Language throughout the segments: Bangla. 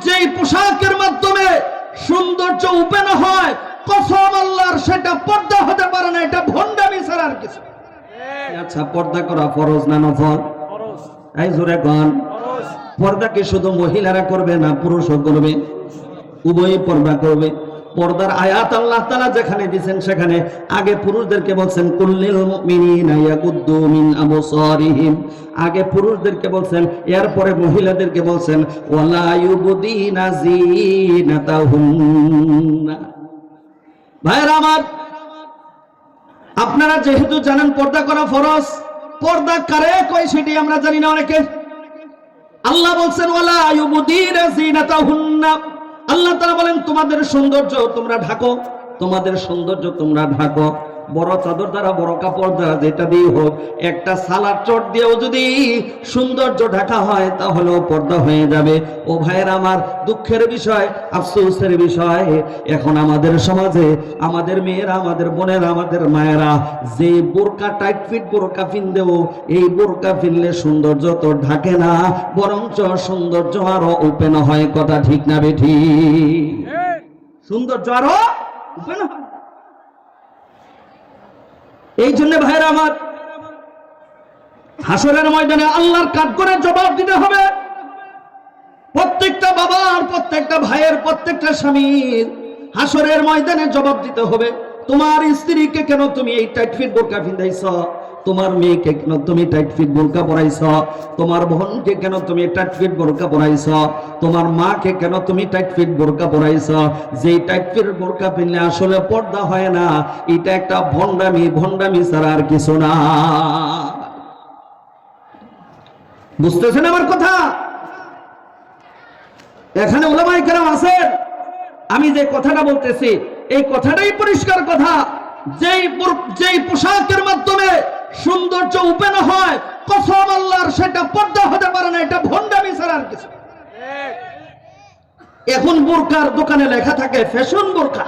যেই পোশাকের মাধ্যমে সৌন্দর্য উপেন হয়, কসম আল্লাহর সেটা পর্দা হতে পারে না, এটা ভণ্ডামি ছাড়া আর কিছু। আচ্ছা, পর্দা করা ফরজ না নফল? এই জোরে কোন? পর্দা কি শুধু মহিলারা করবে না পুরুষও করবে? উভয়ই পর্দা করবে। পর্দার আয়াত আল্লাহ তাআলা যেখানে দিবেন সেখানে আগে পুরুষদেরকে বলছেন কুল্লিল মুমিনিনা ইয়াগুদ্দু মিন আবসারিহিম, আগে পুরুষদেরকে বলছেন, এরপরে মহিলাদেরকে বলছেন ওয়ালা ইউবদিনা জিনাতাহুন্না। ভাইরা আমার, আপনারা যেহেতু জানেন পর্দা করা ফরজ, পর্দা কারে কয় সেটি আমরা জানি না অনেকে। আল্লাহ বলছেন ওয়ালা ইউবদিনা জিনাতাহুন্না, আল্লাহ তাআলা বলেন তোমাদের সৌন্দর্য তোমরা ঢাকো, তোমাদের সৌন্দর্য তোমরা ঢাকো। বড় চাদর দ্বারা, বড় কাপড় দ্বারা, যেটা দিয়ে হোক, একটা সালার চট দিয়েও যদি সৌন্দর্য ঢাকা হয় তাহলেও পর্দা হয়ে যাবে। ও ভাইয়ের আমার, দুঃখের বিষয়, আফসোসের বিষয়, এখন আমাদের সমাজে আমাদের মেয়েরা, আমাদের বোনেরা, আমাদের মায়েরা যে বোরকা, টাইট ফিট বোরকা পিনদেও, এই বোরকা পিনলে সৌন্দর্য তো ঢাকে না, বরঞ্চ সৌন্দর্য আরো ওপেন হয়। কথা ঠিক না বেঠি? সৌন্দর্য আরো ওপেন হয়। এই জন্য ভাইরা আমার, হাসরের ময়দানে আল্লাহর কাঠগড়ে জবাব দিতে হবে। প্রত্যেকটা বাবার, প্রত্যেকটা ভাইয়ের, প্রত্যেকটা স্বামীর হাসরের ময়দানে জবাব দিতে হবে। তোমার স্ত্রীকে কেন তুমি এই টাইট ফিট বোরকা পিন্ধাইছ? তোমার মেয়েকে কেন তুমি টাইট ফিট বোরকা পরাইছ? তোমার বোনকে কেন তুমি টাইট ফিট বোরকা পরাইছ? তোমার মাকে কেন তুমি টাইট ফিট বোরকা পরাইছ? যে টাইট ফিট বোরকা পিনলে আসলে পর্দা হয় না, এটা একটা ভণ্ডামি, ভণ্ডামি ছাড়া আর কিছু না। বুঝতেছেন আমার কথা? এখানে উলামায়ে কেরাম আছেন, আমি যে কথাটা বলতেছি এই কথাটাই পরিষ্কার কথা। যেই পোশাকের মাধ্যমে সৌন্দর্য উপেন হয়, কসম আল্লাহর সেটা পর্দা হতে পারে না, এটা ভণ্ডামি ছাড়া আর কিছু। এখন বোরকার দোকানে লেখা থাকে ফ্যাশন বোরকা,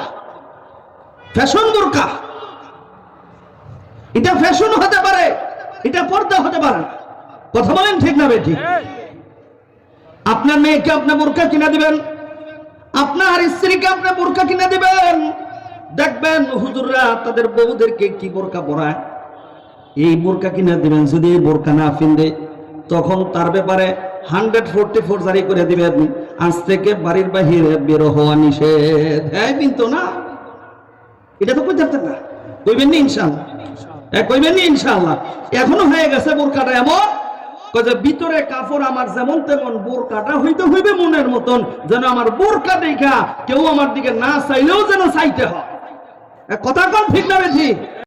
ফ্যাশন বোরকা। এটা ফ্যাশন হতে পারে, এটা পর্দা হতে পারে না। কথা বলেন ঠিক না বেঠি? আপনার মেয়েকে আপনি বোরকা কিনে দিবেন, আপনার স্ত্রীকে আপনি বোরকা কিনে দিবেন, দেখবেন হুজুররা তাদের বউদেরকে কি বোরকা পরায়, এই বোরকা কিনে দিবেন। যদি এই বোরকা না পিনবে তখন তার ব্যাপারে 144 জারি করে দিবেন, আজ থেকে বাড়ির বাহিরে বের হওয়া নিষেধ। হ্যাঁ, কিন্তু না, এটা তো কইতে পারতেন না। কইবেন নি ইনশাআল্লাহ? কইবেন নি ইনশাআল্লাহ? এখনো হয়ে গেছে বোরকাটা এমন ভিতরে কাপড় আমার যেমন তেমন, বোরকাটা হইতে হইবে মনের মতন, যেন আমার বোরকা দেখা কেউ আমার দিকে না চাইলেও যেন চাইতে হয়। কথা কম ঠিক না বেশি?